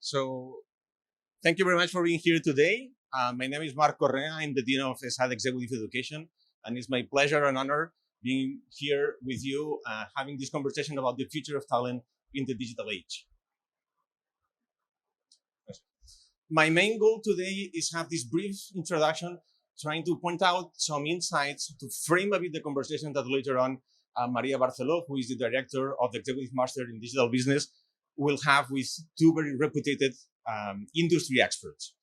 So thank you very much for being here today. My name is Mark Correa. I'm the Dean of Esade Executive Education, and it's my pleasure and honor being here with you, having this conversation about the future of talent in the digital age. My main goal today is have this brief introduction, trying to point out some insights to frame a bit the conversation that later on Maria Barceló, who is the director of the Executive Master in Digital Business, will have with two very reputed industry experts.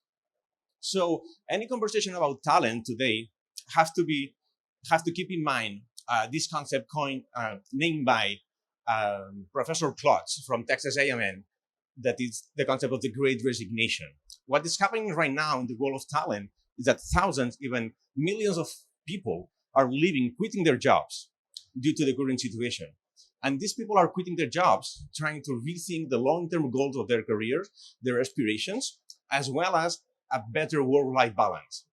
So any conversation about talent today have to keep in mind this concept named by Professor Klotz from Texas A&M, that is the concept of the Great Resignation. What is happening right now in the world of talent is that thousands, even millions of people are leaving, quitting their jobs due to the current situation. And these people are quitting their jobs, trying to rethink the long-term goals of their careers, their aspirations, as well as a better work-life balance.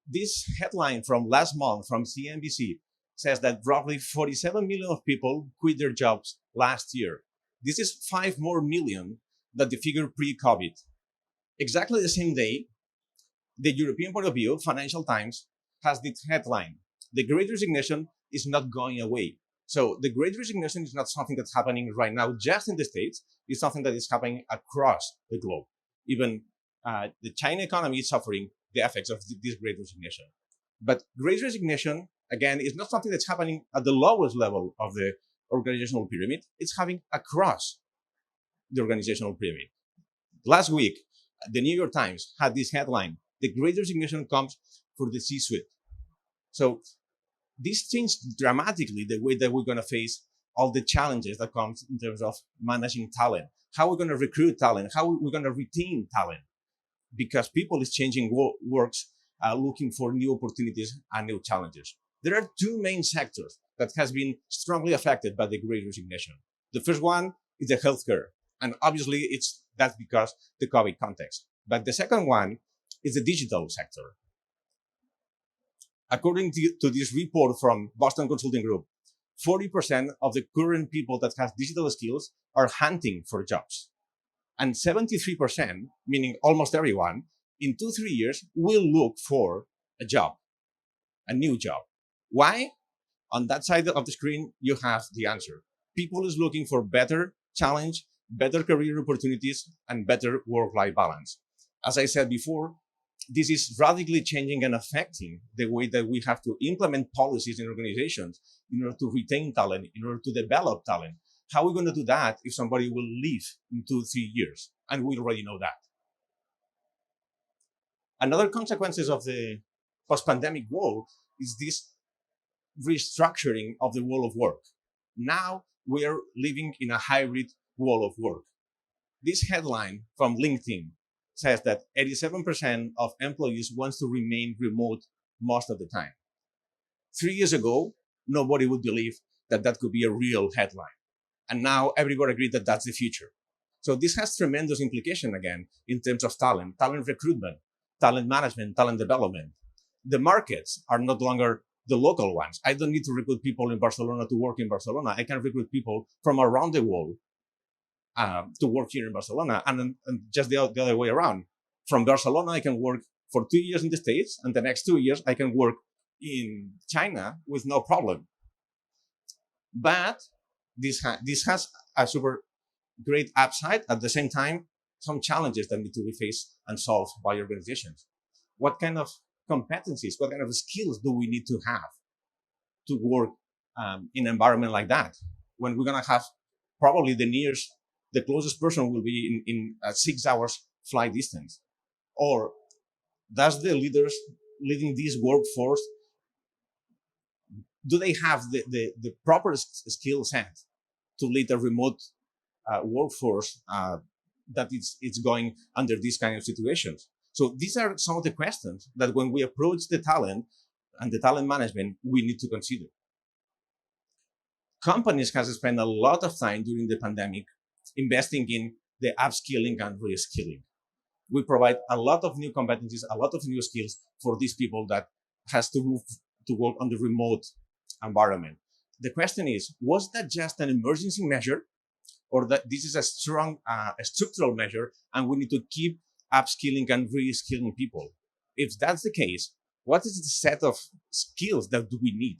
This headline from last month from CNBC says that roughly 47 million of people quit their jobs last year. This is 5 more million than the figure pre-COVID. Exactly the same day, the European point of view, Financial Times, has this headline: the Great Resignation is not going away. So the Great Resignation is not something that's happening right now just in the States. It's something that is happening across the globe. Even the China economy is suffering the effects of this Great Resignation. But Great Resignation, again, is not something that's happening at the lowest level of the organizational pyramid. It's happening across the organizational pyramid. Last week, the New York Times had this headline: the Great Resignation comes for the C-suite. So this changed dramatically the way that we're going to face all the challenges that comes in terms of managing talent, how we're going to recruit talent, how we're going to retain talent, because people is changing works, looking for new opportunities and new challenges. There are two main sectors that has been strongly affected by the Great Resignation. The first one is the healthcare, and obviously that's because the COVID context. But the second one is the digital sector. According to this report from Boston Consulting Group, 40% of the current people that have digital skills are hunting for jobs. And 73%, meaning almost everyone, in 2-3 years will look for a job, a new job. Why? On that side of the screen, you have the answer. People is looking for better challenge, better career opportunities, and better work-life balance. As I said before, this is radically changing and affecting the way that we have to implement policies in organizations in order to retain talent, in order to develop talent. How are we going to do that if somebody will leave in 2-3 years? And we already know that. Another consequences of the post-pandemic world is this restructuring of the world of work. Now we are living in a hybrid world of work. This headline from LinkedIn says that 87% of employees wants to remain remote most of the time. 3 years ago, nobody would believe that that could be a real headline. And now everybody agreed that that's the future. So this has tremendous implication again in terms of talent recruitment, talent management, talent development. The markets are no longer the local ones. I don't need to recruit people in Barcelona to work in Barcelona. I can recruit people from around the world to work here in Barcelona, and just the other way around. From Barcelona, I can work for 2 years in the States, and the next 2 years I can work in China with no problem. But this has a super great upside. At the same time, some challenges that need to be faced and solved by organizations. What kind of competencies, what kind of skills do we need to have to work in an environment like that? When we're going to have probably the closest person will be in a 6 hours flight distance. Or does the leaders leading this workforce, do they have the proper skill set to lead a remote workforce that it's going under these kind of situations? So these are some of the questions that when we approach the talent and the talent management, we need to consider. Companies have spent a lot of time during the pandemic investing in the upskilling and reskilling. We provide a lot of new competencies, a lot of new skills for these people that has to move to work on the remote environment. The question is, was that just an emergency measure or that this is a strong structural measure and we need to keep upskilling and reskilling people. If that's the case, what is the set of skills that do we need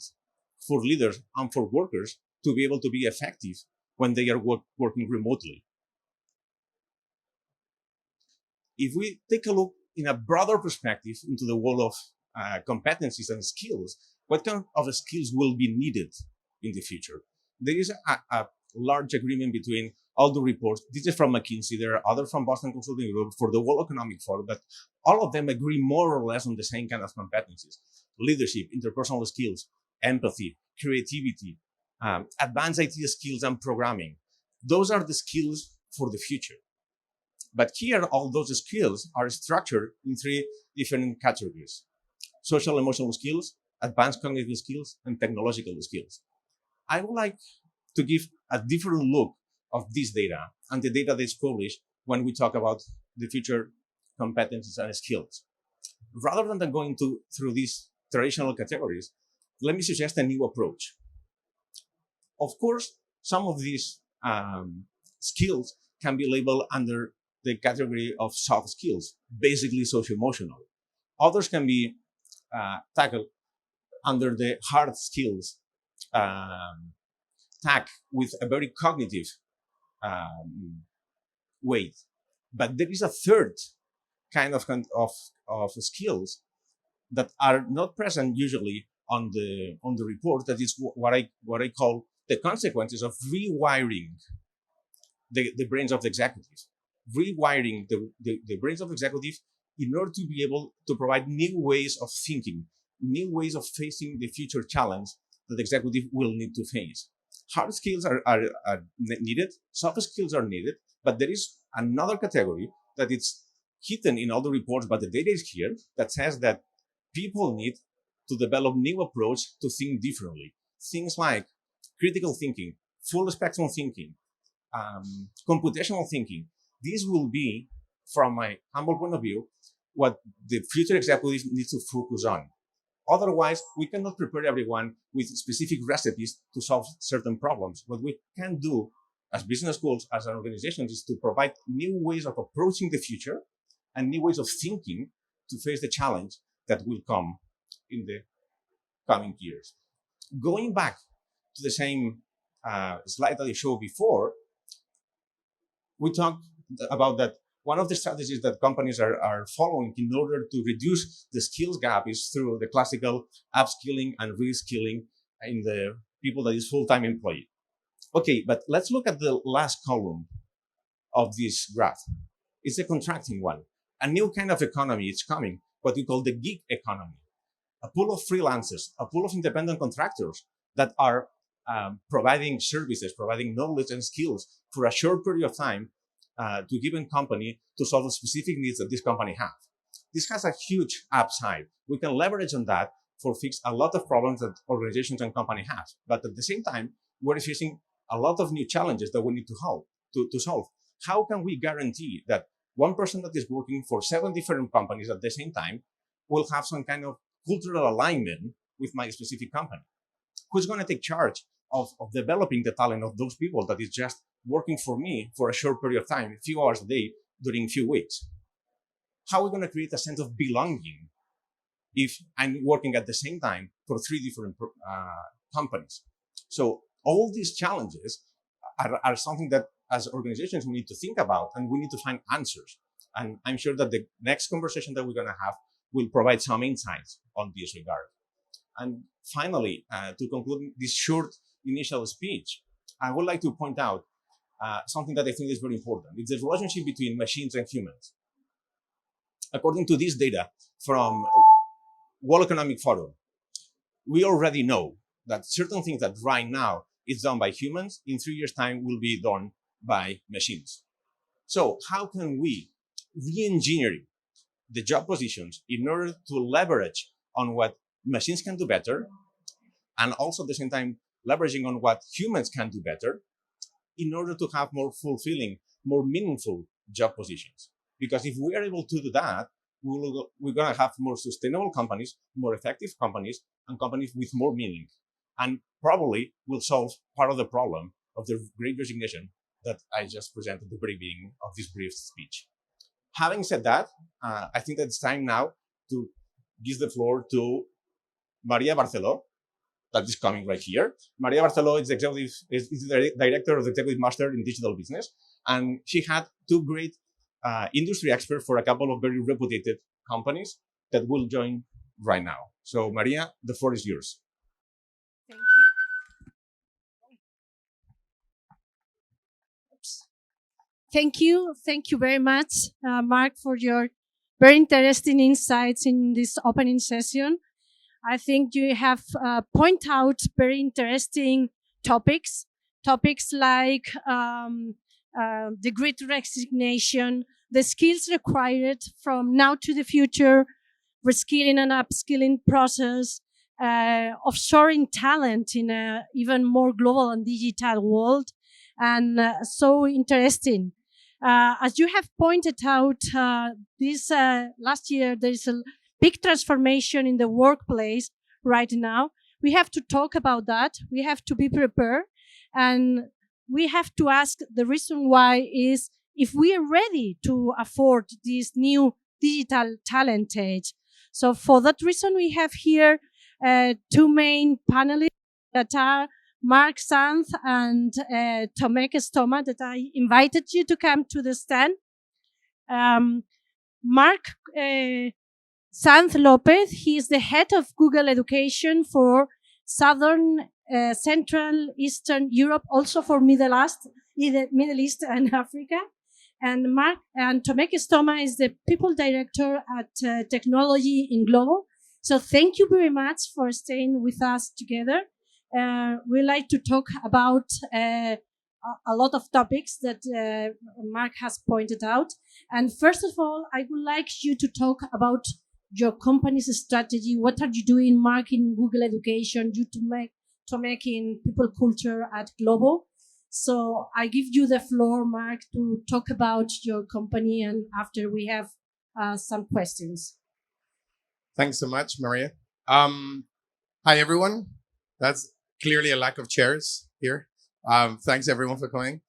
for leaders and for workers to be able to be effective when they are working remotely? If we take a look in a broader perspective into the world of competencies and skills, what kind of skills will be needed in the future? There is a large agreement between all the reports. This is from McKinsey. There are others from Boston Consulting Group for the World Economic Forum, but all of them agree more or less on the same kind of competencies: leadership, interpersonal skills, empathy, creativity, advanced IT skills, and programming. Those are the skills for the future. But here, all those skills are structured in three different categories: social emotional skills, advanced cognitive skills, and technological skills. I would like to give a different look of this data and the data that's published when we talk about the future competencies and skills. Rather than going through these traditional categories, let me suggest a new approach. Of course, some of these skills can be labeled under the category of soft skills, basically socio-emotional. Others can be tackled under the hard skills tag with a very cognitive weight. But there is a third kind of skills that are not present usually on the report. That is what I call the consequences of rewiring the brains of the executives, rewiring the brains of executives in order to be able to provide new ways of thinking, new ways of facing the future challenge that the executive will need to face. Hard skills are needed, soft skills are needed, but there is another category that it's hidden in all the reports, but the data is here, that says that people need to develop new approach to think differently. Things like critical thinking, full spectrum thinking, computational thinking. This will be, from my humble point of view, what the future executives need to focus on. Otherwise, we cannot prepare everyone with specific recipes to solve certain problems. What we can do as business schools, as an organization, is to provide new ways of approaching the future and new ways of thinking to face the challenge that will come in the coming years. Going back to the same slide that I showed before, we talked about that one of the strategies that companies are following in order to reduce the skills gap is through the classical upskilling and reskilling in the people that is full-time employee. Okay, but let's look at the last column of this graph. It's a contracting one. A new kind of economy is coming, what we call the gig economy. A pool of freelancers, a pool of independent contractors that are providing services, providing knowledge and skills for a short period of time to a given company to solve the specific needs that this company has. This has a huge upside. We can leverage on that for fix a lot of problems that organizations and companies have. But at the same time, we're facing a lot of new challenges that we need to solve. How can we guarantee that one person that is working for 7 different companies at the same time will have some kind of cultural alignment with my specific company? Who's going to take charge of developing the talent of those people that is just working for me for a short period of time, a few hours a day during a few weeks? How are we going to create a sense of belonging if I'm working at the same time for 3 different companies? So all these challenges are something that as organizations we need to think about, and we need to find answers. And I'm sure that the next conversation that we're going to have will provide some insights on this regard. And finally, to conclude this short initial speech, I would like to point out something that I think is very important. It's the relationship between machines and humans. According to this data from World Economic Forum, we already know that certain things that right now is done by humans, in 3 years' time will be done by machines. So how can we re-engineer the job positions in order to leverage on what machines can do better, and also at the same time leveraging on what humans can do better, in order to have more fulfilling, more meaningful job positions? Because if we are able to do that, we're going to have more sustainable companies, more effective companies, and companies with more meaning. And probably will solve part of the problem of the great resignation that I just presented at the very beginning of this brief speech. Having said that, I think that it's time now to give the floor to Maria Barceló, that is coming right here. Maria Barceló is the director of the Executive Master in Digital Business, and she had two great industry experts for a couple of very reputed companies that will join right now. So, Maria, the floor is yours. Thank you. Thank you. Thank you very much, Mark, for your very interesting insights in this opening session. I think you have pointed out very interesting topics like the great resignation, the skills required from now to the future, reskilling and upskilling process, offshoring talent in an even more global and digital world, and so interesting. As you have pointed out, this last year there is a big transformation in the workplace right now. We have to talk about that. We have to be prepared, and we have to ask the reason why is if we are ready to afford this new digital talent age. So for that reason, we have here two main panelists that are Mark Sanz and Tomek Estoma, that I invited you to come to the stand. Mark Sanz Lopez, he is the head of Google Education for Southern, Central, Eastern Europe, also for Middle East and Africa. And Mark and Tomek Estoma is the people director at Technology in Global. So thank you very much for staying with us together. We like to talk about a lot of topics that Mark has pointed out. And first of all, I would like you to talk about your company's strategy. What are you doing, Mark, in Google Education, you to make in people culture at Global? So I give you the floor, Mark, to talk about your company, and after we have some questions. Thanks so much, Maria. Hi, everyone. That's clearly a lack of chairs here. Thanks, everyone, for coming.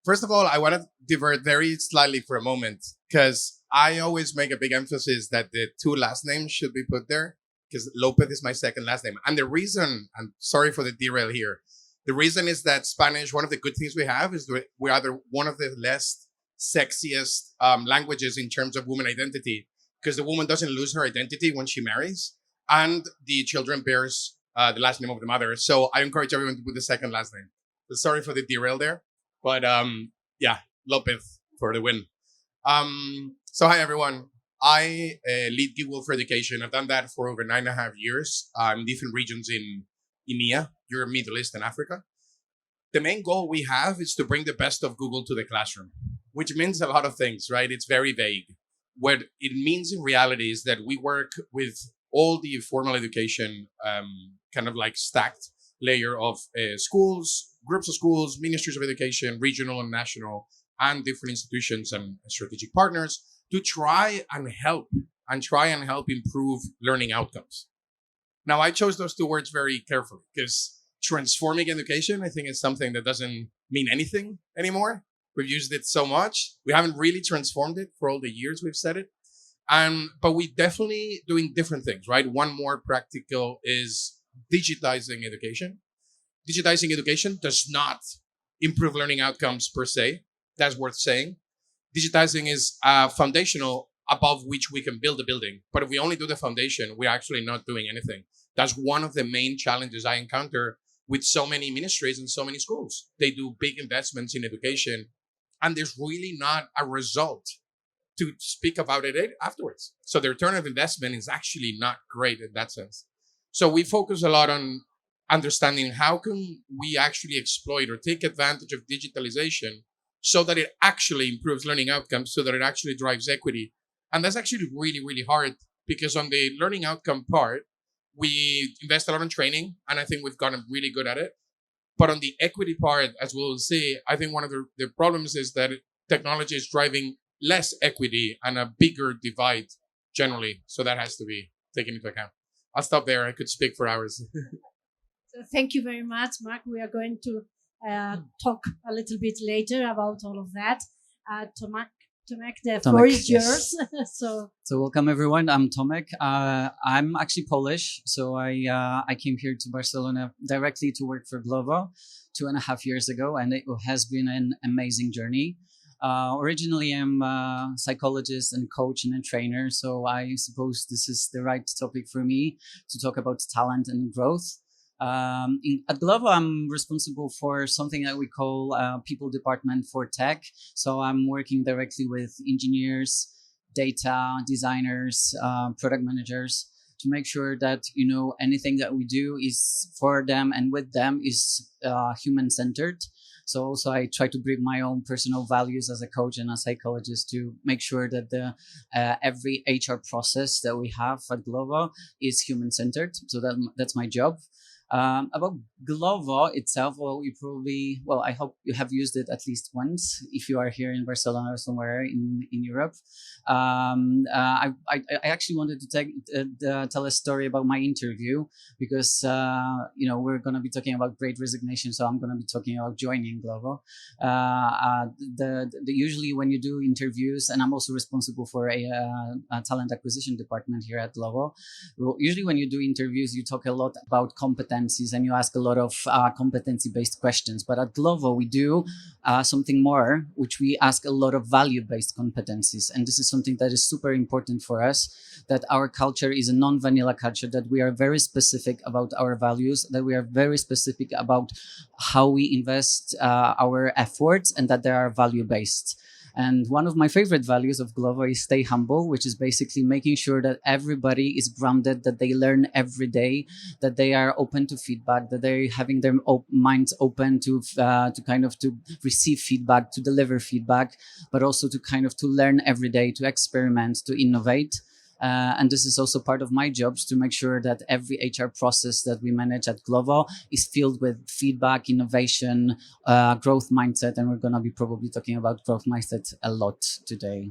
First of all, I want to divert very slightly for a moment, because I always make a big emphasis that the two last names should be put there, because Lopez is my second last name. And the reason, I'm sorry for the derail here, the reason is that Spanish, one of the good things we have is that we're either one of the less sexiest languages in terms of woman identity, because the woman doesn't lose her identity when she marries, and the children bears the last name of the mother. So I encourage everyone to put the second last name. So sorry for the derail there, but yeah, Lopez for the win. So hi, everyone. I lead Google for Education. I've done that for over 9.5 years in different regions in EMEA, Europe, Middle East, and Africa. The main goal we have is to bring the best of Google to the classroom, which means a lot of things, right? It's very vague. What it means in reality is that we work with all the formal education, kind of like stacked layer of schools, groups of schools, ministries of education, regional and national, and different institutions and strategic partners to try and help improve learning outcomes. Now, I chose those two words very carefully because transforming education, I think, is something that doesn't mean anything anymore. We've used it so much. We haven't really transformed it for all the years we've said it. But we definitely doing different things, right? One more practical is digitizing education. Digitizing education does not improve learning outcomes per se. That's worth saying. Digitizing is foundational above which we can build a building. But if we only do the foundation, we're actually not doing anything. That's one of the main challenges I encounter with so many ministries and so many schools. They do big investments in education, and there's really not a result to speak about it afterwards. So the return of investment is actually not great in that sense. So we focus a lot on understanding how can we actually exploit or take advantage of digitalization so that it actually improves learning outcomes, so that it actually drives equity. And that's actually really, really hard because on the learning outcome part, we invest a lot in training, and I think we've gotten really good at it. But on the equity part, as we'll see, I think one of the problems is that technology is driving less equity and a bigger divide generally. So that has to be taken into account. I'll stop there. I could speak for hours. So thank you very much, Mark. We are going to talk a little bit later about all of that. Tomek, the floor is yours. Yes. So welcome everyone. I'm Tomek. I'm actually Polish, so I came here to Barcelona directly to work for Glovo 2.5 years ago, and it has been an amazing journey. Originally, I'm a psychologist and coach and a trainer, so I suppose this is the right topic for me to talk about talent and growth. At Glovo, I'm responsible for something that we call people department for tech. So I'm working directly with engineers, data designers, product managers to make sure that anything that we do is for them and with them is human centered. So also I try to bring my own personal values as a coach and a psychologist to make sure that the every HR process that we have at Glovo is human centered. So that's my job. About Glovo itself, I hope you have used it at least once if you are here in Barcelona or somewhere in Europe. I actually wanted to tell a story about my interview because, we're going to be talking about Great Resignation, so I'm going to be talking about joining Glovo. Usually when you do interviews, and I'm also responsible for a talent acquisition department here at Glovo, usually when you do interviews, you talk a lot about competencies and you ask a lot of competency-based questions. But at Glovo, we do something more, which we ask a lot of value-based competencies. And this is something that is super important for us, that our culture is a non-vanilla culture, that we are very specific about our values, that we are very specific about how we invest our efforts, and that they are value-based. And one of my favorite values of Glovo is stay humble, which is basically making sure that everybody is grounded, that they learn every day, that they are open to feedback, that they're having their minds open to receive feedback, to deliver feedback, but also to learn every day, to experiment, to innovate. And this is also part of my jobs, to make sure that every HR process that we manage at Glovo is filled with feedback, innovation, growth mindset. And we're going to be probably talking about growth mindset a lot today.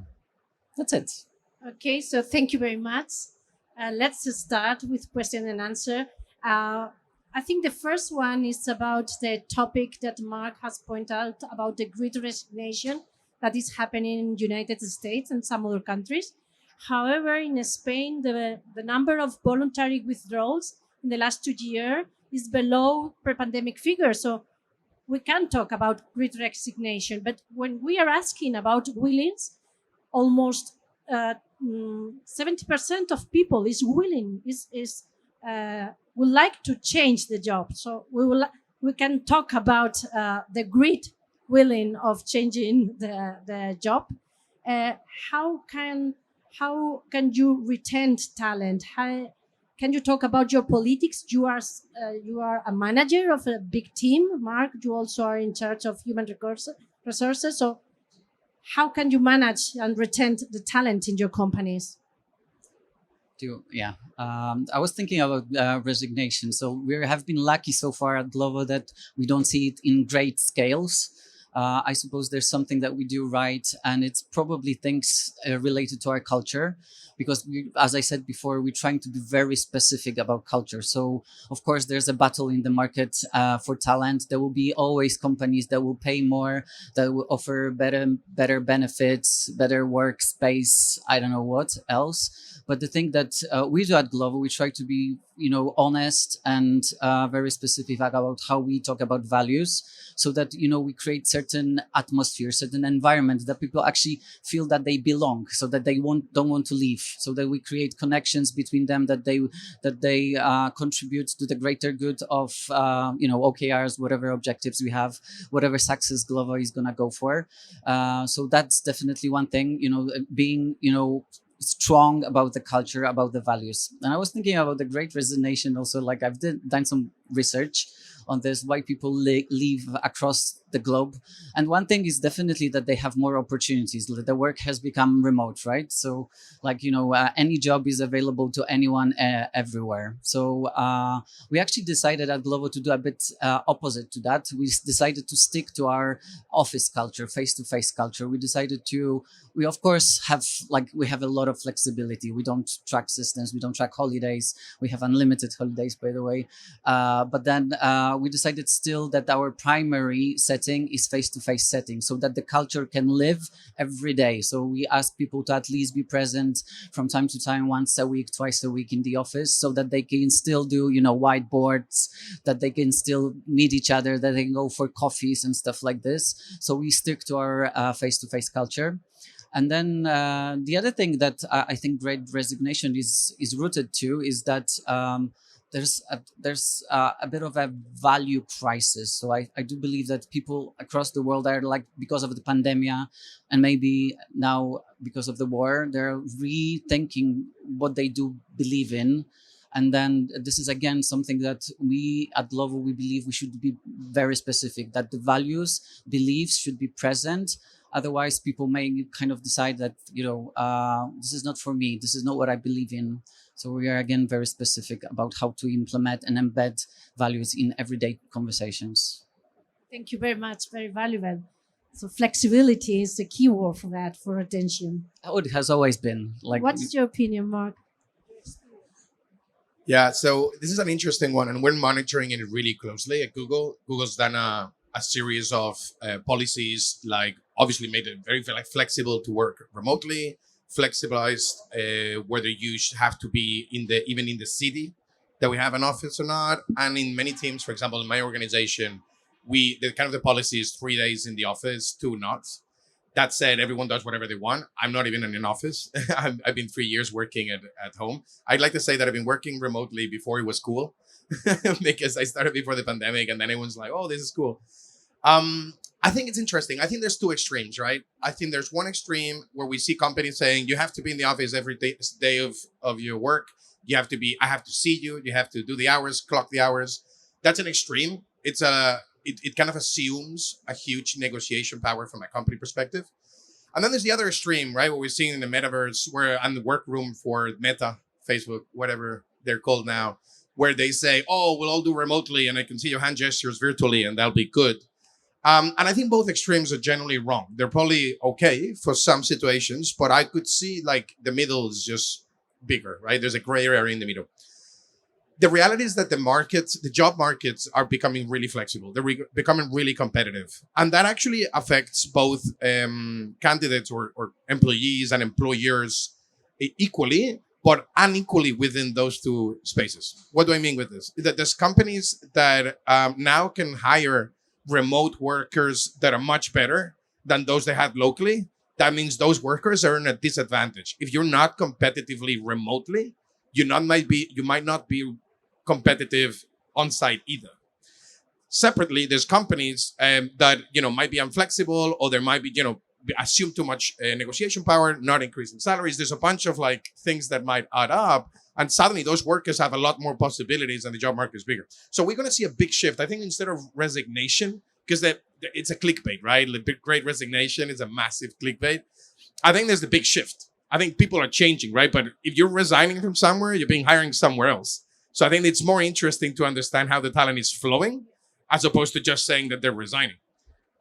That's it. Okay, so thank you very much. Let's start with question and answer. I think the first one is about the topic that Mark has pointed out about the Great Resignation that is happening in the United States and some other countries. However, in Spain, the number of voluntary withdrawals in the last 2 years is below pre-pandemic figures. So we can talk about Great Resignation. But when we are asking about willings, almost 70% of people is willing, would like to change the job. So we can talk about the great willing of changing the job. How can you retain talent? How can you talk about your politics? You are a manager of a big team, Mark. You also are in charge of human resources. So how can you manage and retain the talent in your companies? I was thinking about resignation. So we have been lucky so far at Glovo that we don't see it in great scales. I suppose there's something that we do right, and it's probably things related to our culture, because as I said before, we're trying to be very specific about culture. So of course there's a battle in the market for talent. There will be always companies that will pay more, that will offer better benefits, better workspace, I don't know what else. But the thing that we do at Glovo, we try to be honest and very specific about how we talk about values, so that we create certain atmosphere, certain environment that people actually feel that they belong, so that they don't want to leave, so that we create connections between them, that they contribute to the greater good of OKRs, whatever objectives we have, whatever success Glovo is gonna go for. So that's definitely one thing, being strong about the culture, about the values. And I was thinking about the Great Resignation also. Like I've done some research on this, why people leave across the globe. And one thing is definitely that they have more opportunities. The work has become remote, right? So any job is available to anyone everywhere. So we actually decided at Glovo to do a bit opposite to that. We decided to stick to our office culture, face-to-face culture. We of course have a lot of flexibility. We don't track systems, we don't track holidays. We have unlimited holidays, by the way. But then we decided still that our primary setting is face-to-face setting, so that the culture can live every day. So we ask people to at least be present from time to time, once a week, twice a week in the office, so that they can still do, whiteboards, that they can still meet each other, that they can go for coffees and stuff like this. So we stick to our face-to-face culture. And then the other thing that I think Great Resignation is rooted to is that there's a bit of a value crisis. So I do believe that people across the world are, like, because of the pandemic and maybe now because of the war, they're rethinking what they do believe in. And then this is again something that we at Lovo, we believe we should be very specific, that the values, beliefs should be present. Otherwise, people may kind of decide that, this is not for me. This is not what I believe in. So we are again very specific about how to implement and embed values in everyday conversations. Thank you very much. Very valuable. So flexibility is the key word for that, for attention. Oh, it has always been like. What's your opinion, Mark? Yeah, so this is an interesting one, and we're monitoring it really closely at Google. Google's done a series of policies, like obviously made it very flexible to work remotely, flexibilized whether you have to be even in the city that we have an office or not. And in many teams, for example, in my organization, the policy is 3 days in the office, 2 not. That said, everyone does whatever they want. I'm not even in an office. I've been 3 years working at home. I'd like to say that I've been working remotely before it was cool, because I started before the pandemic, and then everyone's like, "Oh, this is cool." I think it's interesting. I think there's 2 extremes, right? I think there's one extreme where we see companies saying you have to be in the office every day of your work. I have to see you. You have to do the hours, clock the hours. That's an extreme. It kind of assumes a huge negotiation power from a company perspective. And then there's the other extreme, right? What we're seeing in the metaverse, and the workroom for Meta, Facebook, whatever they're called now, where they say, "Oh, we'll all do remotely, and I can see your hand gestures virtually, and that'll be good." And I think both extremes are generally wrong. They're probably okay for some situations, but I could see like the middle is just bigger, right? There's a gray area in the middle. The reality is that the job markets are becoming really flexible. They're becoming really competitive. And that actually affects both candidates or employees and employers equally, but unequally within those 2 spaces. What do I mean with this? That there's companies that now can hire remote workers that are much better than those they had locally. That means those workers are in a disadvantage. If you're not competitively remotely, you might not be competitive on site either. Separately, there's companies that might be inflexible, or there might be assume too much negotiation power, not increasing salaries. There's a bunch of like things that might add up, and suddenly those workers have a lot more possibilities, and the job market is bigger. So we're going to see a big shift. I think instead of resignation, because it's a clickbait, right? The Great Resignation is a massive clickbait. I think there's the big shift. I think people are changing, right? But if you're resigning from somewhere, you're being hired somewhere else. So I think it's more interesting to understand how the talent is flowing, as opposed to just saying that they're resigning.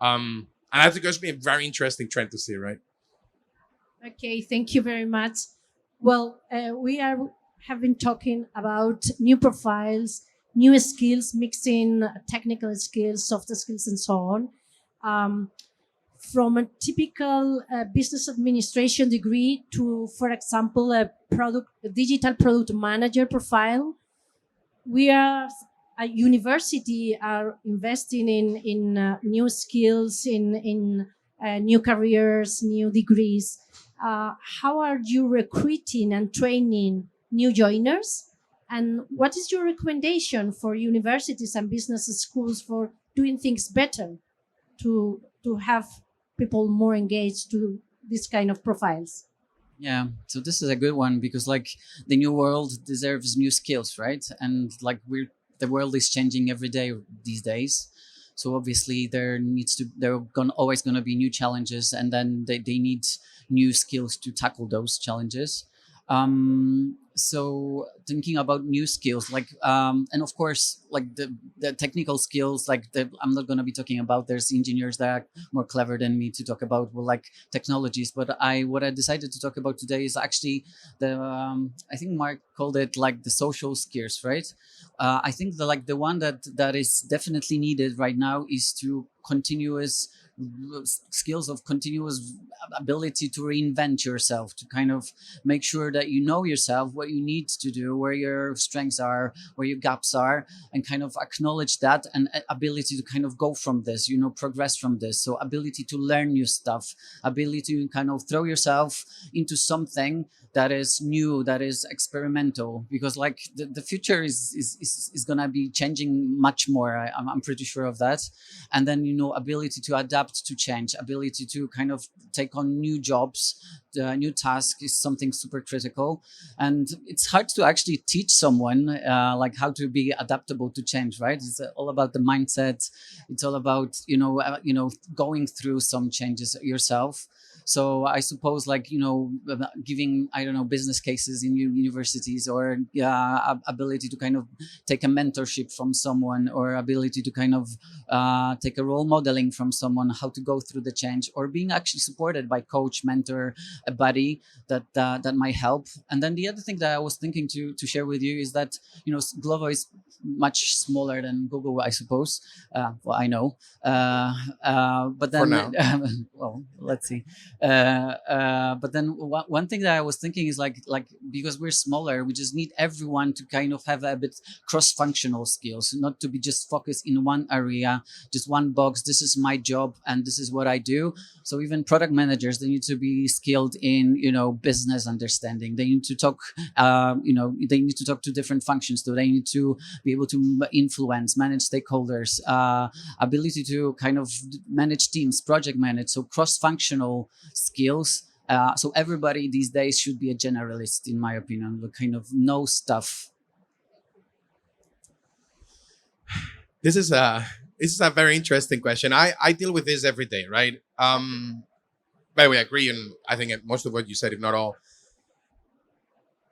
And I think it's going to be a very interesting trend to see, right? Okay, thank you very much. Well, we have been talking about new profiles, new skills, mixing technical skills, soft skills, and so on. From a typical business administration degree to, for example, a digital product manager profile. We are a university are investing in new skills, in new careers, new degrees. How are you recruiting and training new joiners? And what is your recommendation for universities and business schools for doing things better to have people more engaged to this kind of profiles? Yeah, so this is a good one, because like the new world deserves new skills, right? And like the world is changing every day these days. So obviously always gonna be new challenges, and then they need new skills to tackle those challenges. So thinking about new skills, like and of course, like the technical skills, like I'm not going to be talking about. There's engineers that are more clever than me to talk about, well, like technologies. But what I decided to talk about today is actually the I think Mark called it like the social skills, right? I think the one that is definitely needed right now is to continuous skills of continuous ability to reinvent yourself, to kind of make sure that you know yourself, what you need to do, where your strengths are, where your gaps are, and kind of acknowledge that, and ability to kind of go from this, progress from this. So ability to learn new stuff, ability to kind of throw yourself into something that is new, that is experimental, because like the future is gonna be changing much more. I'm pretty sure of that. And then ability to adapt to change, ability to kind of take on new jobs, new task is something super critical. And it's hard to actually teach someone like how to be adaptable to change, right? It's all about the mindset. It's all about going through some changes yourself. So I suppose, like, giving, I don't know, business cases in universities, or ability to kind of take a mentorship from someone, or ability to kind of take a role modeling from someone, how to go through the change, or being actually supported by coach, mentor, a buddy that might help. And then the other thing that I was thinking to share with you is that Glovo is much smaller than Google, I suppose. Well, I know, but For then now. well, let's see. But then one thing that I was thinking is like because we're smaller, we just need everyone to kind of have a bit cross-functional skills, not to be just focused in one area, just one box. This is my job and this is what I do. So even product managers, they need to be skilled in business understanding. They need to talk, they need to talk to different functions. So they need to be able to influence, manage stakeholders, ability to kind of manage teams, project manage. So cross-functional skills. So everybody these days should be a generalist, in my opinion, who kind of know stuff. This is a very interesting question. I deal with this every day, right? By the way, I agree, and I think most of what you said, if not all.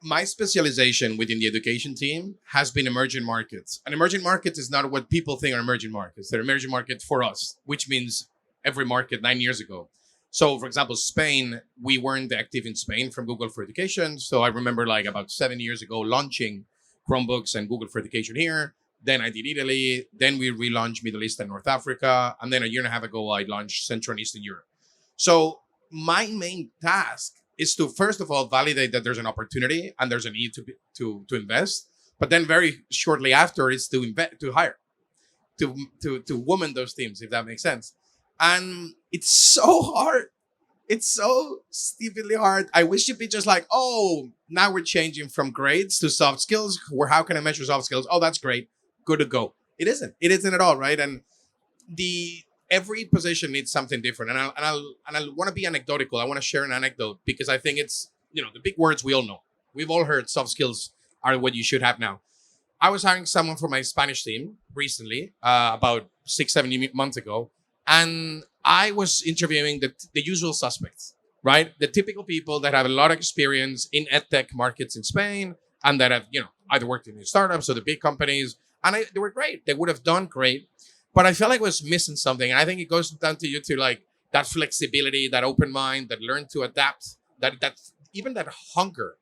My specialization within the education team has been emerging markets. And emerging markets is not what people think are emerging markets. They're emerging markets for us, which means every market 9 years ago. So, for example, Spain, we weren't active in Spain from Google for Education. So I remember like about 7 years ago launching Chromebooks and Google for Education here. Then I did Italy. Then we relaunched Middle East and North Africa. And then a year and a half ago, I launched Central and Eastern Europe. So my main task is to, first of all, validate that there's an opportunity and there's a need to invest. But then very shortly after is to hire, to woman those teams, if that makes sense. And it's so hard. It's so stupidly hard. I wish you'd be just like, oh, now we're changing from grades to soft skills. Where how can I measure soft skills? Oh, that's great. Good to go. It isn't. It isn't at all, right? And every position needs something different. And I want to be anecdotal. I want to share an anecdote because I think it's the big words we all know. We've all heard soft skills are what you should have now. I was hiring someone for my Spanish team recently, about 6-7 months ago, and I was interviewing the usual suspects, right? The typical people that have a lot of experience in edtech markets in Spain and that have, either worked in startups or the big companies. And they were great. They would have done great. But I felt like I was missing something. And I think it goes down to you to like that flexibility, that open mind, that learn to adapt, that even that hunger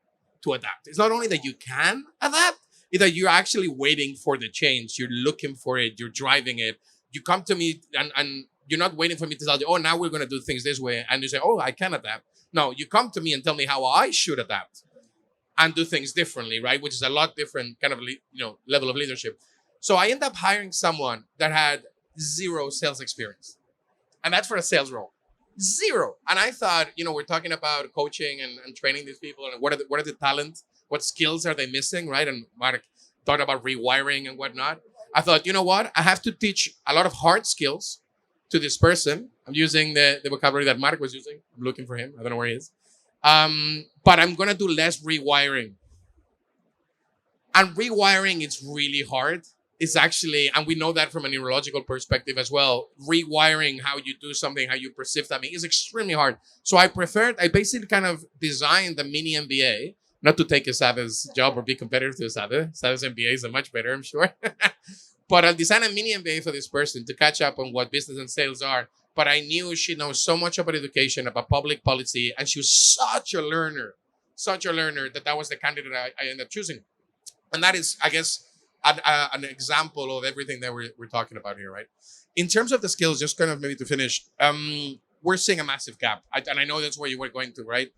to adapt. It's not only that you can adapt, it's that you're actually waiting for the change. You're looking for it. You're driving it. You come to me and you're not waiting for me to tell you, oh, now we're going to do things this way. And you say, oh, I can adapt. No, you come to me and tell me how I should adapt and do things differently, right? Which is a lot different kind of, level of leadership. So I ended up hiring someone that had 0 sales experience. And that's for a sales role. 0. And I thought, we're talking about coaching and training these people. And what are the talents? What skills are they missing, right? And Mark thought about rewiring and whatnot. I thought, you know what? I have to teach a lot of hard skills to this person. I'm using the vocabulary that Mark was using. I'm looking for him. I don't know where he is. But I'm going to do less rewiring. And rewiring is really hard. It's actually, and we know that from a neurological perspective as well, rewiring how you do something, how you perceive something is extremely hard. So I basically kind of designed the mini MBA Not to take Esade's job or be competitive to Esade. Esade's MBAs are much better, I'm sure. But I'll design a mini MBA for this person to catch up on what business and sales are. But I knew she knows so much about education, about public policy, and she was such a learner that was the candidate I ended up choosing. And that is, I guess, an example of everything that we're talking about here, right? In terms of the skills, just kind of maybe to finish, we're seeing a massive gap, and I know that's where you were going to, right?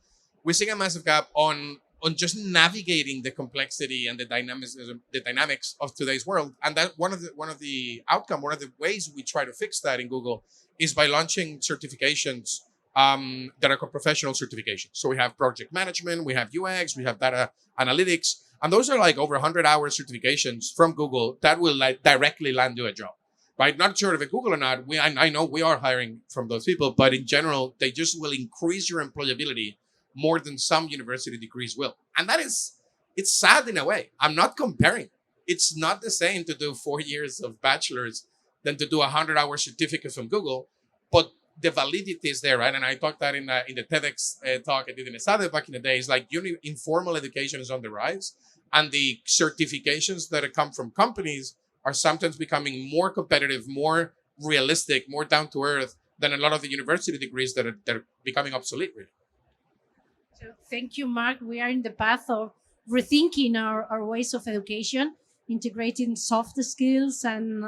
We're seeing a massive gap on just navigating the complexity and the dynamics of today's world. And that one of the ways we try to fix that in Google is by launching certifications that are called professional certifications. So we have project management, we have UX, we have data analytics, and those are like over 100-hour certifications from Google that will directly land you a job. Right? Not sure if it's Google or not. I know we are hiring from those people, but in general, they just will increase your employability more than some university degrees will. And it's sad in a way. I'm not comparing. It's not the same to do 4 years of bachelor's than to do a 100-hour certificate from Google, but the validity is there, right? And I talked that in the TEDx talk I did in Esade back in the day. It's like informal education is on the rise, and the certifications that come from companies are sometimes becoming more competitive, more realistic, more down to earth than a lot of the university degrees that are becoming obsolete, really. So thank you, Mark. We are in the path of rethinking our ways of education, integrating soft skills and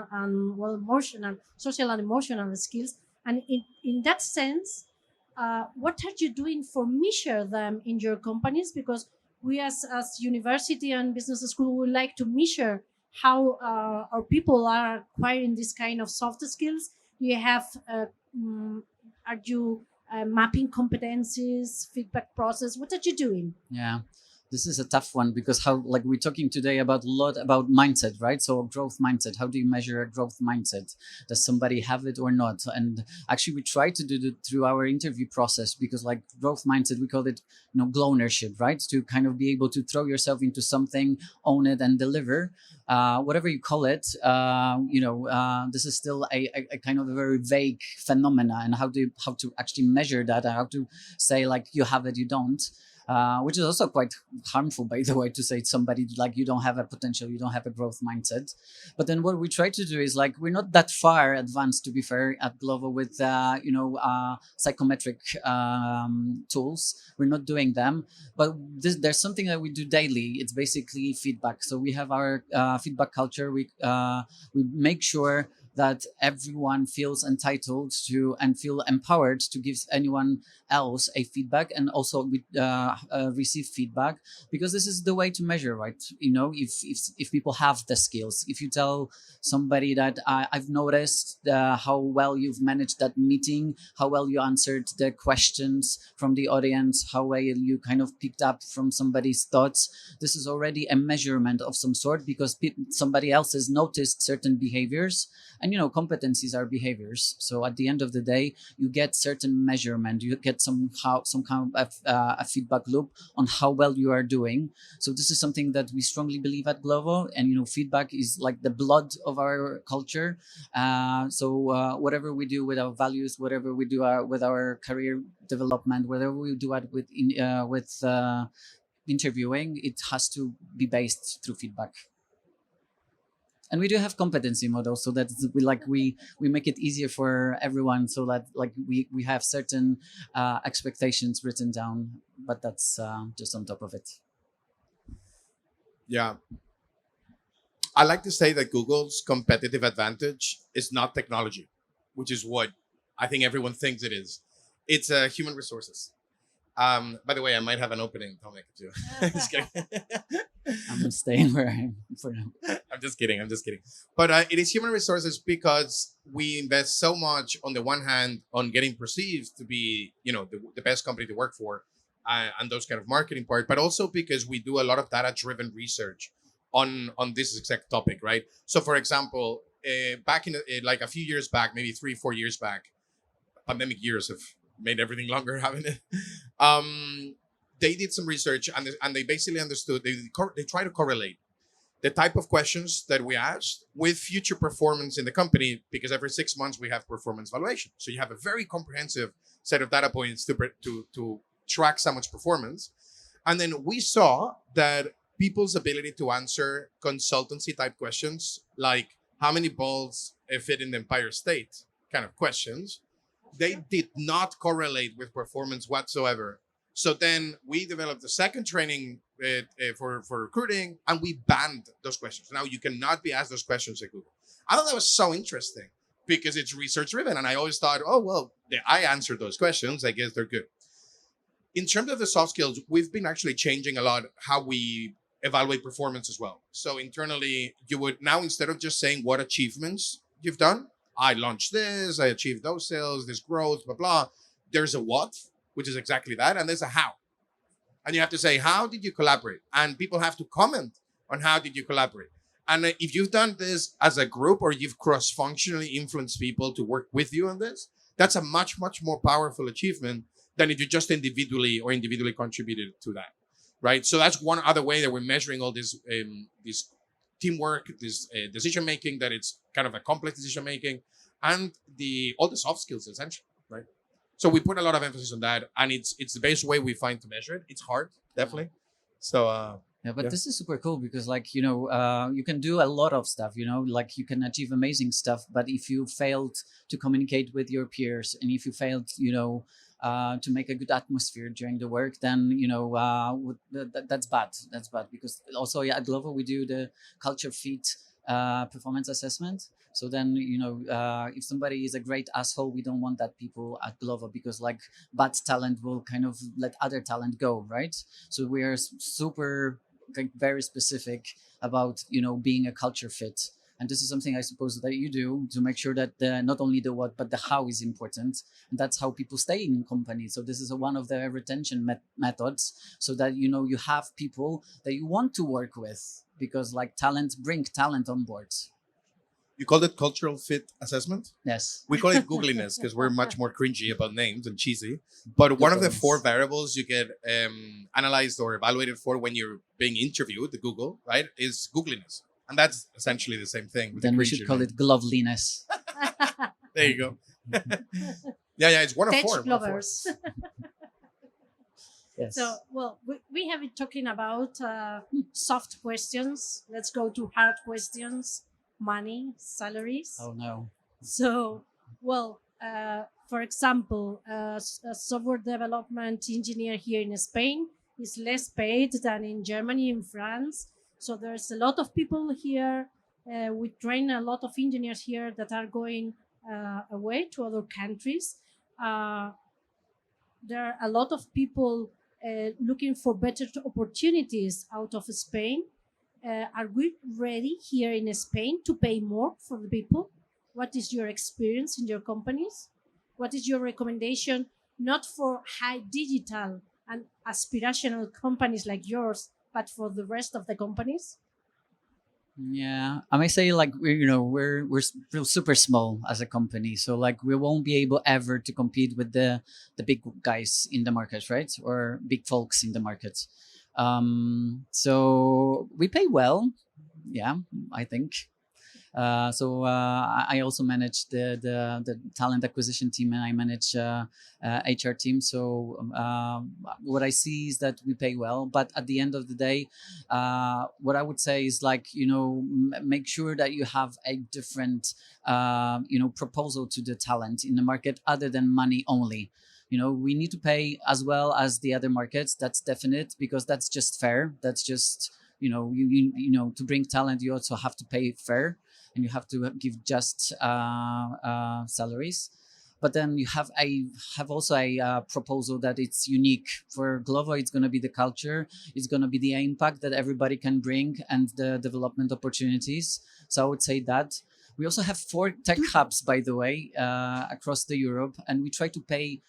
well, emotional, social and emotional skills. And in that sense, what are you doing for measure them in your companies? Because we as university and business school would like to measure how our people are acquiring this kind of soft skills. Do you have, are you mapping competencies, feedback process? What are you doing? Yeah, this is a tough one because how, like, we're talking today about a lot about mindset, right? So growth mindset. How do you measure a growth mindset? Does somebody have it or not? And actually, we try to do it through our interview process because, like, growth mindset, we call it, glow ownership, right? To kind of be able to throw yourself into something, own it, and deliver. Whatever you call it, this is still a kind of a very vague phenomena, and how to actually measure that, and how to say, like, you have it, you don't. Which is also quite harmful, by the way, to say to somebody, like, you don't have a potential, you don't have a growth mindset. But then what we try to do is, like, we're not that far advanced, to be fair, at Glovo with psychometric tools. We're not doing them, but there's something that we do daily. It's basically feedback. So we have our feedback culture. We make sure that everyone feels entitled to and feel empowered to give anyone else a feedback, and also we receive feedback, because this is the way to measure, right? If people have the skills. If you tell somebody that I've noticed how well you've managed that meeting, how well you answered the questions from the audience, how well you kind of picked up from somebody's thoughts, this is already a measurement of some sort, because somebody else has noticed certain behaviors. And competencies are behaviors. So at the end of the day, you get certain measurement. You get some kind of a feedback loop on how well you are doing. So this is something that we strongly believe at Glovo, and feedback is like the blood of our culture. So whatever we do with our values, whatever we do with our career development, whatever we do with interviewing, it has to be based through feedback. And we do have competency models, so that we make it easier for everyone, so that we have certain expectations written down, but that's just on top of it. Yeah. I like to say that Google's competitive advantage is not technology, which is what I think everyone thinks it is. It's human resources. By the way, I might have an opening comic too. Just kidding. I'm staying where I am for now. I'm just kidding. But it is human resources because we invest so much, on the one hand, on getting perceived to be, the best company to work for, and those kind of marketing part, but also because we do a lot of data-driven research on this exact topic, right? So, for example, back in like a few years back, maybe 3-4 years back, pandemic years have made everything longer, haven't it? They did some research, and they basically understood. They try to correlate the type of questions that we asked with future performance in the company, because every 6 months we have performance evaluation. So you have a very comprehensive set of data points to track someone's performance. And then we saw that people's ability to answer consultancy type questions, like how many balls fit in the Empire State kind of questions, they did not correlate with performance whatsoever. So then we developed a second training for recruiting, and we banned those questions. Now you cannot be asked those questions at Google. I thought that was so interesting because it's research driven, and I always thought, oh well, I answered those questions. I guess they're good. In terms of the soft skills, we've been actually changing a lot how we evaluate performance as well. So internally, you would now, instead of just saying what achievements you've done, I launched this, I achieved those sales, this growth, blah, blah. There's a what, which is exactly that. And there's a how. And you have to say, how did you collaborate? And people have to comment on how did you collaborate. And if you've done this as a group or you've cross-functionally influenced people to work with you on this, that's a much, much more powerful achievement than if you just individually contributed to that, right? So that's one other way that we're measuring all this teamwork, this decision making, that it's kind of a complex decision making, and all the soft skills essentially, right? So we put a lot of emphasis on that, and it's the best way we find to measure it. It's hard, definitely. So Yeah, but Yeah. this is super cool because, like, you can do a lot of stuff, like you can achieve amazing stuff. But if you failed to communicate with your peers and if you failed, to make a good atmosphere during the work, then, that's bad. That's bad because also, yeah, at Glovo, we do the culture fit performance assessment. So then, if somebody is a great asshole, we don't want that people at Glovo because like bad talent will kind of let other talent go, right? So we are super like very specific about being a culture fit, and this is something I suppose that you do to make sure that not only the what but the how is important, and that's how people stay in companies. So this is one of the retention methods, so that you have people that you want to work with, because like talent bring talent on board. You called it cultural fit assessment? Yes. We call it googliness because we're much more cringy about names and cheesy. But one of the 4 variables you get analyzed or evaluated for when you're being interviewed, the Google, right, is googliness. And that's essentially the same thing. Then we should call it gloveliness. There you go. yeah, it's one of Tech 4. lovers. Yes. So, well, we have been talking about soft questions. Let's go to hard questions. Money, salaries. Oh no. So, well, for example, a software development engineer here in Spain is less paid than in Germany and France. So there's a lot of people here. We train a lot of engineers here that are going away to other countries. There are a lot of people looking for better opportunities out of Spain. Are we ready here in Spain to pay more for the people? What is your experience in your companies? What is your recommendation, not for high digital and aspirational companies like yours, but for the rest of the companies? Yeah, I may say like we're still super small as a company, so like we won't be able ever to compete with the big guys in the market, right? Or big folks in the market. So we pay well, yeah, I think. I also manage the talent acquisition team, and I manage HR team. So what I see is that we pay well, but at the end of the day, what I would say is like make sure that you have a different proposal to the talent in the market other than money only. We need to pay as well as the other markets. That's definite, because that's just fair. That's just to bring talent, you also have to pay fair, and you have to give just salaries. But then you have also a proposal that it's unique for Glovo. It's going to be the culture. It's going to be the impact that everybody can bring and the development opportunities. So I would say that. We also have 4 tech hubs, by the way, across the Europe, and we try to pay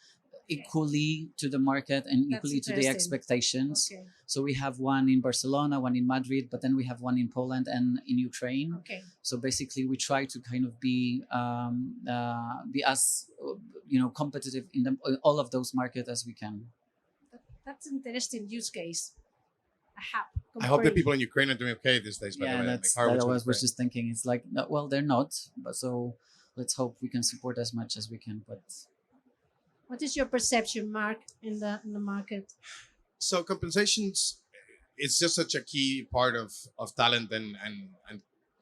equally to the market and equally to the expectations. Okay. So we have one in Barcelona, one in Madrid, but then we have one in Poland and in Ukraine. Okay. So basically, we try to kind of be as competitive in all of those markets as we can. That's an interesting use case. A hub. I hope the people in Ukraine are doing okay these days, by the way. That's that I was just thinking. It's like, no, well, they're not, but so let's hope we can support as much as we can. But what is your perception, Mark, in the market? So compensations, it's just such a key part of talent and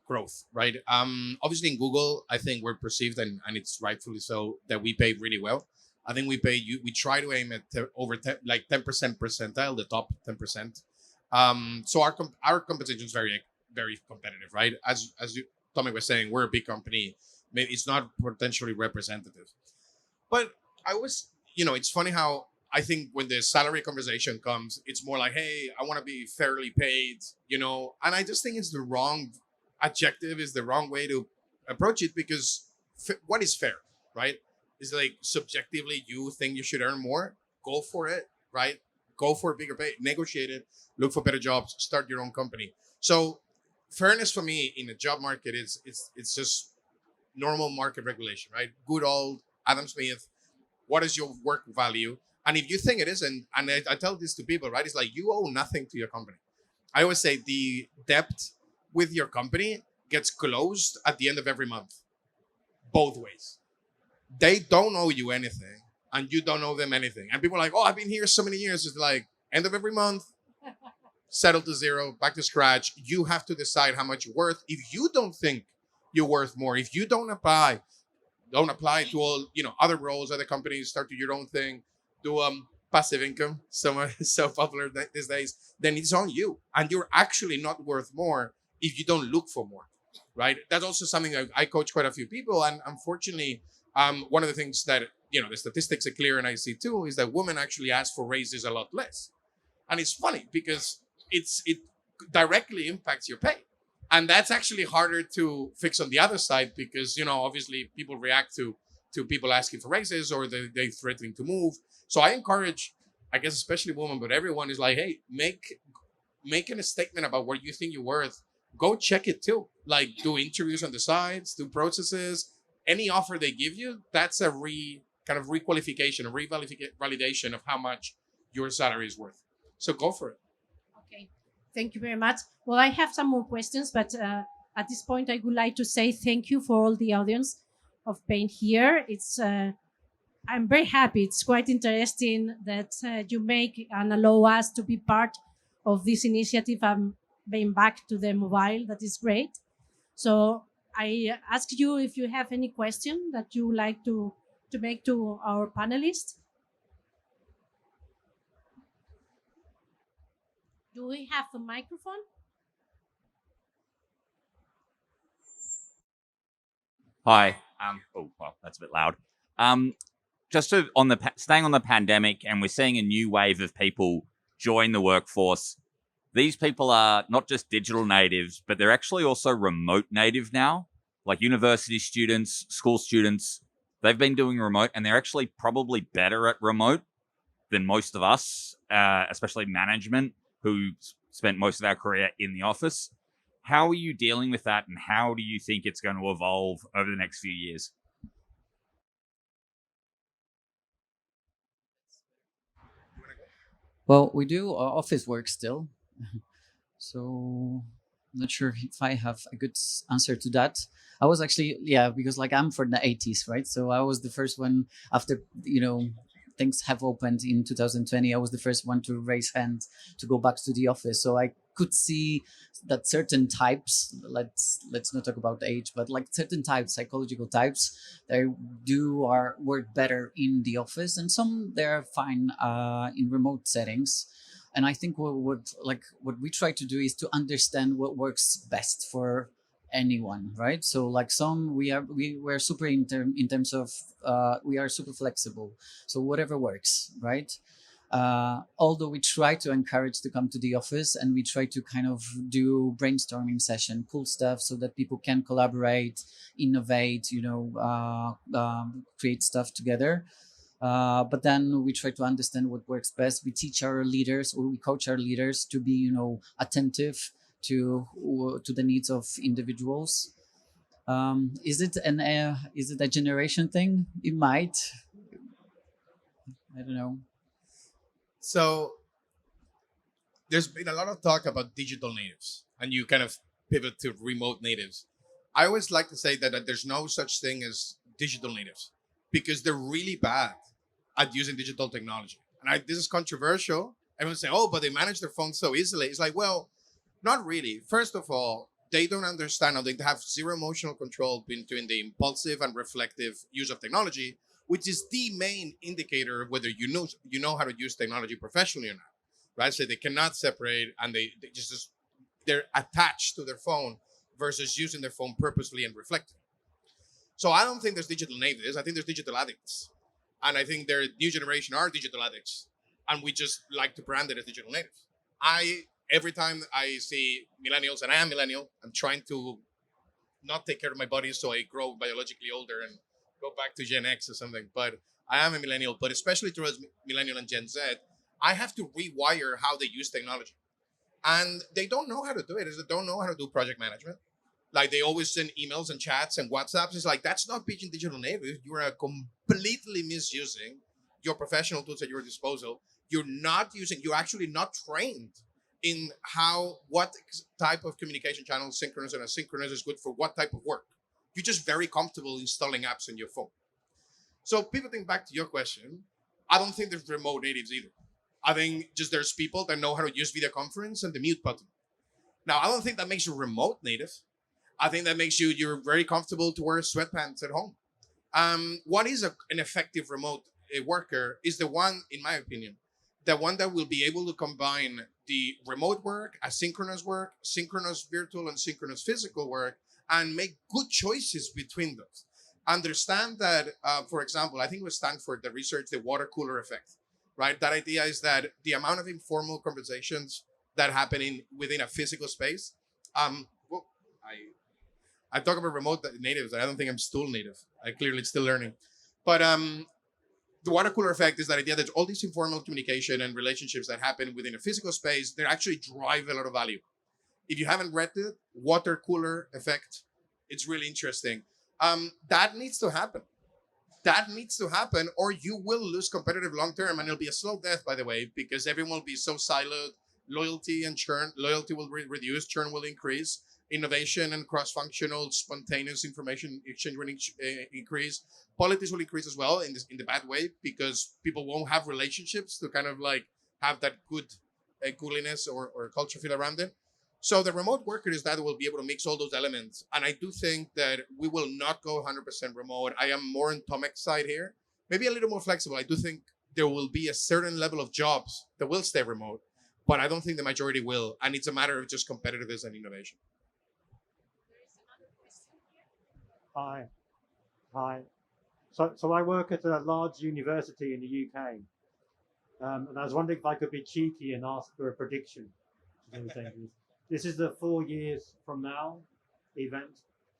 growth, right? Obviously in Google, I think we're perceived, and it's rightfully so, that we pay really well. I think we try to aim at over 10, like 10% percentile, the top 10%. So our compensation is very competitive, right? As you, Tommy was saying, we're a big company. Maybe it's not potentially representative, but I was, it's funny how I think when the salary conversation comes, it's more like, hey, I want to be fairly paid, and I just think it's the wrong adjective, is the wrong way to approach it, because what is fair, right? Is like subjectively you think you should earn more, go for it, right? Go for a bigger pay, negotiate it, look for better jobs, start your own company. So fairness for me in the job market is it's just normal market regulation, right? Good old Adam Smith. What is your work value? And if you think it isn't, and I tell this to people, right? It's like you owe nothing to your company. I always say the debt with your company gets closed at the end of every month, both ways. They don't owe you anything, and you don't owe them anything. And people are like, oh, I've been here so many years. It's like end of every month, settle to zero, back to scratch. You have to decide how much you're worth. If you don't think you're worth more, if you don't apply to all other roles, other companies, start to your own thing, do passive income, so popular these days, then it's on you, and you're actually not worth more if you don't look for more, right? That's also something I coach quite a few people, and unfortunately, one of the things that the statistics are clear, and I see too, is that women actually ask for raises a lot less. And it's funny because it directly impacts your pay, and that's actually harder to fix on the other side, because obviously people react to people asking for raises, or they threatening to move. So I encourage, I guess especially women, but everyone, is like, hey, making a statement about what you think you're worth. Go check it too, like do interviews on the sides, do processes. Any offer they give you, that's a kind of requalification, a revalidation of how much your salary is worth. So go for it. Okay, thank you very much. Well, I have some more questions, but at this point, I would like to say thank you for all the audience of being here. I'm very happy. It's quite interesting that you make and allow us to be part of this initiative and being back to the mobile. That is great. So I ask you if you have any question that you would like to make to our panelists. Do we have a microphone? Hi. Oh, well, that's a bit loud. Just to, staying on the pandemic, and we're seeing a new wave of people join the workforce. These people are not just digital natives, but they're actually also remote native now, like university students, school students. They've been doing remote, and they're actually probably better at remote than most of us, especially management, who spent most of our career in the office. How are you dealing with that, and how do you think it's going to evolve over the next few years? Well, we do office work still. So I'm not sure if I have a good answer to that. I was actually, yeah, because like I'm from the 80s, right? So I was the first one after, things have opened in 2020. I was the first one to raise hands to go back to the office. So I could see that certain types, let's not talk about age, but like certain types, psychological types, they work better in the office, and some they're fine in remote settings. And I think what we try to do is to understand what works best for anyone, right? So like we're super in terms of we are super flexible, so whatever works, right? Although we try to encourage to come to the office, and we try to kind of do brainstorming session, cool stuff, so that people can collaborate, innovate, create stuff together. But then we try to understand what works best. We teach our leaders, or we coach our leaders to be, attentive to the needs of individuals. Is it a generation thing? It might. I don't know. So there's been a lot of talk about digital natives, and you kind of pivot to remote natives. I always like to say that there's no such thing as digital natives, because they're really bad at using digital technology. And this is controversial, Everyone say, oh, but they manage their phones so easily. It's like, well, not really. First of all, they don't understand, or they have zero emotional control between the impulsive and reflective use of technology, which is the main indicator of whether you know how to use technology professionally or not, right? So they cannot separate, and they just they're attached to their phone versus using their phone purposely and reflective. So I don't think there's digital natives. I think there's digital addicts, and I think their new generation are digital addicts, and we just like to brand it as digital natives. Every time I see millennials, and I am millennial, I'm trying to not take care of my body so I grow biologically older and go back to Gen X or something. But I am a millennial, but especially towards millennial and Gen Z, I have to rewire how they use technology. And they don't know how to do it. They don't know how to do project management. Like they always send emails and chats and WhatsApps. It's like, that's not being digital native. You are completely misusing your professional tools at your disposal. You're actually not trained in what type of communication channel, synchronous and asynchronous, is good for what type of work. You're just very comfortable installing apps on your phone. So pivoting back to your question, I don't think there's remote natives either. I think just there's people that know how to use video conference and the mute button. Now, I don't think that makes you remote native. I think that makes you're very comfortable to wear sweatpants at home. What is an effective remote worker is the one, in my opinion, the one that will be able to combine the remote work, asynchronous work, synchronous virtual and synchronous physical work, and make good choices between those. Understand that, for example, I think it was Stanford that researched the water cooler effect, right? That idea is that the amount of informal conversations that happen within a physical space. Well, I talk about remote natives. I don't think I'm still native. I clearly still learning. But the water cooler effect is that idea that all this informal communication and relationships that happen within a physical space, they actually drive a lot of value. If you haven't read it, water cooler effect, it's really interesting. That needs to happen. That needs to happen, or you will lose competitive long term, and it'll be a slow death, by the way, because everyone will be so siloed. Loyalty and churn, loyalty will reduce, churn will increase, innovation and cross-functional, spontaneous information exchange will increase. Politics will increase as well in the bad way, because people won't have relationships to kind of like have that good cooliness or culture feel around it. So the remote worker is that will be able to mix all those elements. And I do think that we will not go 100% remote. I am more on Tomek's side here, maybe a little more flexible. I do think there will be a certain level of jobs that will stay remote, but I don't think the majority will. And it's a matter of just competitiveness and innovation. Hi. Hi. So I work at a large university in the UK. And I was wondering if I could be cheeky and ask for a prediction. This is the 4 years from now event.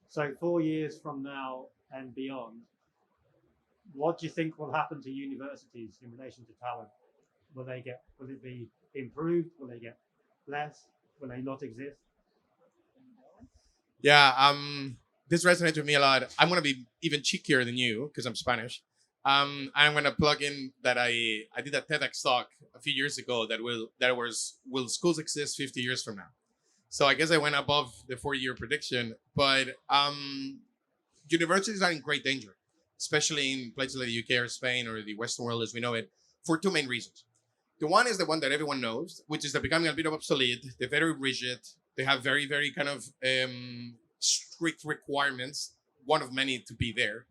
So 4 years from now and beyond, what do you think will happen to universities in relation to talent? Will it be improved? Will they get less? Will they not exist? Yeah, this resonates with me a lot. I'm gonna be even cheekier than you because I'm Spanish. I'm gonna plug in that I did a TEDx talk a few years ago that will schools exist 50 years from now? So I guess I went above the 4-year prediction, but universities are in great danger, especially in places like the UK or Spain or the Western world as we know it, for two main reasons. The one is the one that everyone knows, which is they're becoming a bit of obsolete. They're very rigid. They have very, very kind of strict requirements, one of many to be there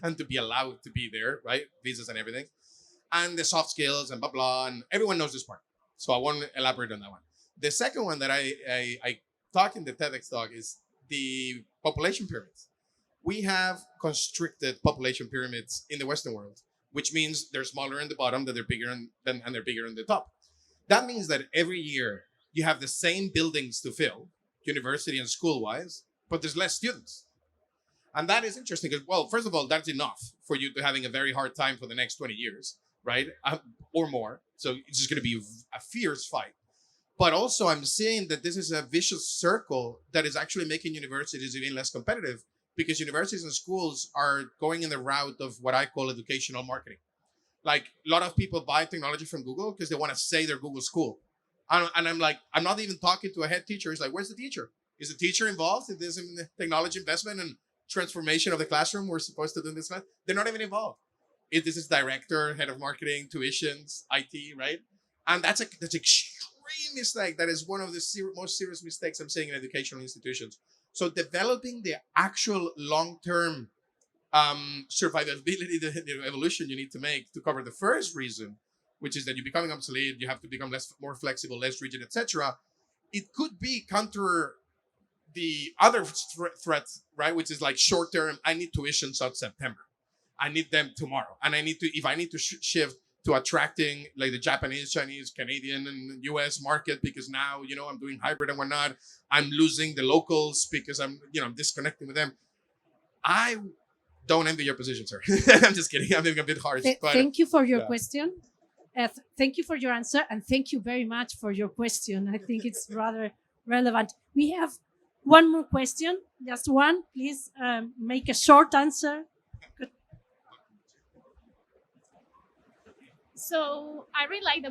and to be allowed to be there, right? Visas and everything. And the soft skills and blah, blah. And everyone knows this part. So I won't elaborate on that one. The second one that I talk in the TEDx talk is the population pyramids. We have constricted population pyramids in the Western world, which means they're smaller in the bottom, that they're bigger and they're bigger in the top. That means that every year you have the same buildings to fill, university and school-wise, but there's less students. And that is interesting because, well, first of all, that's enough for you to having a very hard time for the next 20 years, right? Or more. So it's just going to be a fierce fight. But also I'm seeing that this is a vicious circle that is actually making universities even less competitive, because universities and schools are going in the route of what I call educational marketing. Like a lot of people buy technology from Google because they want to say they're Google school. And I'm like, I'm not even talking to a head teacher. He's like, where's the teacher? Is the teacher involved in this technology investment and transformation of the classroom we're supposed to do in this class? They're not even involved. This is director, head of marketing, tuitions, IT, right? And that's extreme mistake. That is one of the most serious mistakes I'm seeing in educational institutions. So developing the actual long-term survivability, the evolution you need to make to cover the first reason, which is that you're becoming obsolete, you have to become more flexible, less rigid, etc. It could be counter the other threat, right? Which is like short term. I need tuitions on September. I need them tomorrow, and I need to if I need to shift to attracting like the Japanese, Chinese, Canadian, and U.S. market because now I'm doing hybrid and whatnot. I'm losing the locals because I'm disconnecting with them. I don't envy your position, sir. I'm just kidding. I'm being a bit harsh. But Thank you for your yeah. question. Thank you for your answer, and thank you very much for your question. I think it's rather relevant. We have one more question, just one. Please make a short answer. So I really like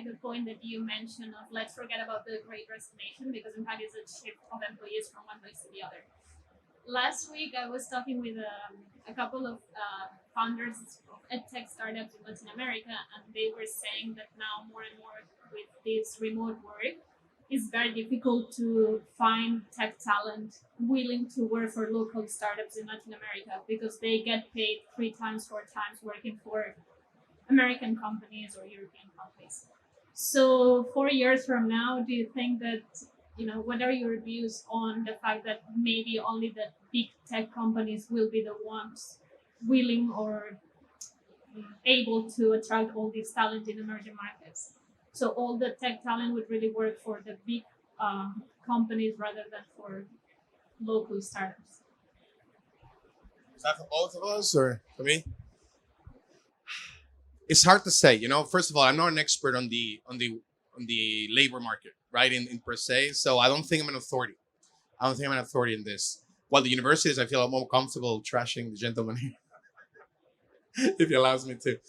the point that you mentioned of let's forget about the Great Resignation because in fact it's a shift of employees from one place to the other. Last week I was talking with a couple of founders of edtech startups in Latin America, and they were saying that now more and more with this remote work, it's very difficult to find tech talent willing to work for local startups in Latin America because they get paid 3 times, 4 times working for American companies or European companies. So 4 years from now, do you think that, what are your views on the fact that maybe only the big tech companies will be the ones willing or able to attract all this talent in emerging markets? So all the tech talent would really work for the big companies rather than for local startups. Is that for both of us or for me? It's hard to say. First of all, I'm not an expert on the labor market, right? In per se, so I don't think I'm an authority. I don't think I'm an authority in this. While the universities, I feel more comfortable trashing the gentleman here, if he allows me to.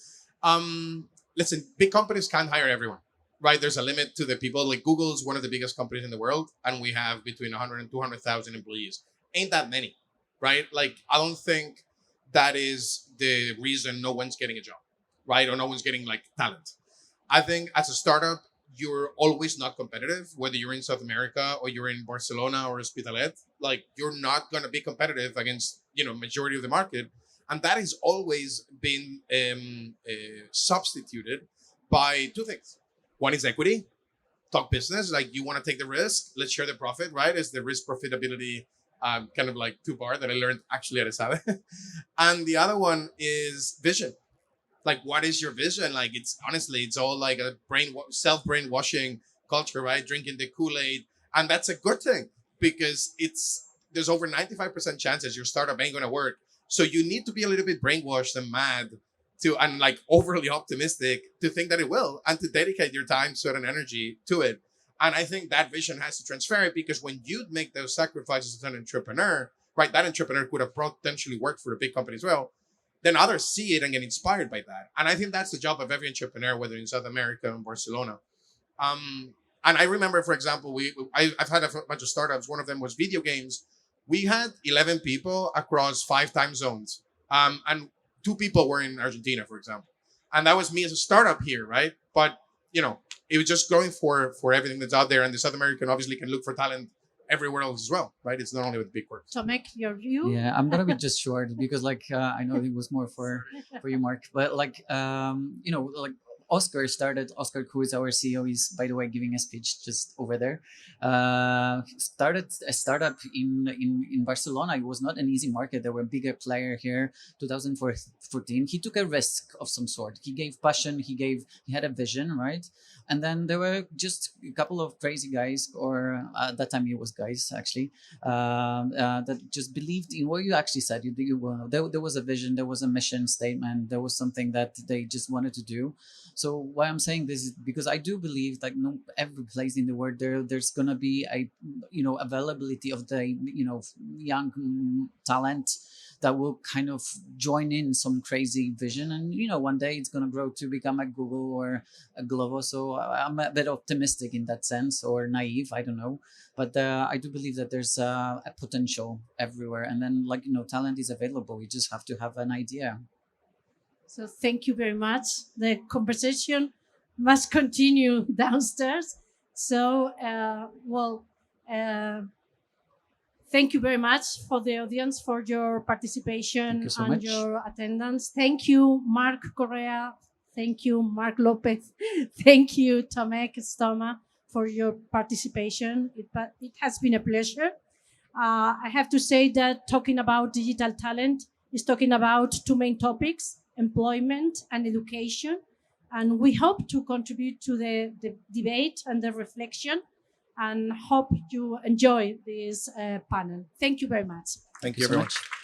Listen, big companies can't hire everyone, right? There's a limit to the people. Like Google is one of the biggest companies in the world, and we have between 100 and 200,000 employees. Ain't that many, right? Like, I don't think that is the reason no one's getting a job, right? Or no one's getting like talent. I think as a startup, you're always not competitive, whether you're in South America or you're in Barcelona or Hospitalet. Like, you're not going to be competitive against majority of the market, and that has always been substituted by 2 things. One is equity, talk business, like you want to take the risk, let's share the profit, right? It's the risk profitability kind of like 2-bar that I learned actually at Esade. And the other one is vision. Like, what is your vision? Like, it's all like a self-brainwashing culture, right? Drinking the Kool-Aid. And that's a good thing because there's over 95% chances your startup ain't going to work. So you need to be a little bit brainwashed and mad and like overly optimistic to think that it will and to dedicate your time, sweat, and energy to it. And I think that vision has to transfer it because when you make those sacrifices as an entrepreneur, right, that entrepreneur could have potentially worked for a big company as well. Then others see it and get inspired by that. And I think that's the job of every entrepreneur, whether in South America or in Barcelona. And I remember, for example, I've had a bunch of startups. One of them was video games. We had 11 people across 5 time zones. And 2 people were in Argentina, for example. And that was me as a startup here, right? But, it was just going for everything that's out there. And the South American obviously can look for talent everywhere else as well, right? It's not only with big works. Tomek, your view? Yeah, I'm gonna be just short because I know it was more for you, Mark, but like Oscar, who is our CEO, is by the way giving a speech just over there. Started a startup in Barcelona. It was not an easy market. There were a bigger player here. 2014, he took a risk of some sort. He gave passion. He had a vision, right? And then there were just a couple of crazy guys, or at that time it was guys actually, that just believed in what you actually said. There was a vision, there was a mission statement, there was something that they just wanted to do. So why I'm saying this is because I do believe that every place in the world there's gonna be a availability of the young talent that will kind of join in some crazy vision, and one day it's going to grow to become a Google or a Glovo. So I'm a bit optimistic in that sense, or naive, I don't know, but I do believe that there's a potential everywhere, and then talent is available. We just have to have an idea. So thank you very much. The conversation must continue downstairs. So, thank you very much for the audience for your participation Thank you so and much. your attendance. Thank you, Mark Correa. Thank you, Mark Lopez. Thank you, Tomek Stoma, for your participation. It has been a pleasure. I have to say that talking about digital talent is talking about two main topics, employment and education. And we hope to contribute to the debate and the reflection, and hope you enjoy this panel. Thank you very much. Thank you, so everyone. much.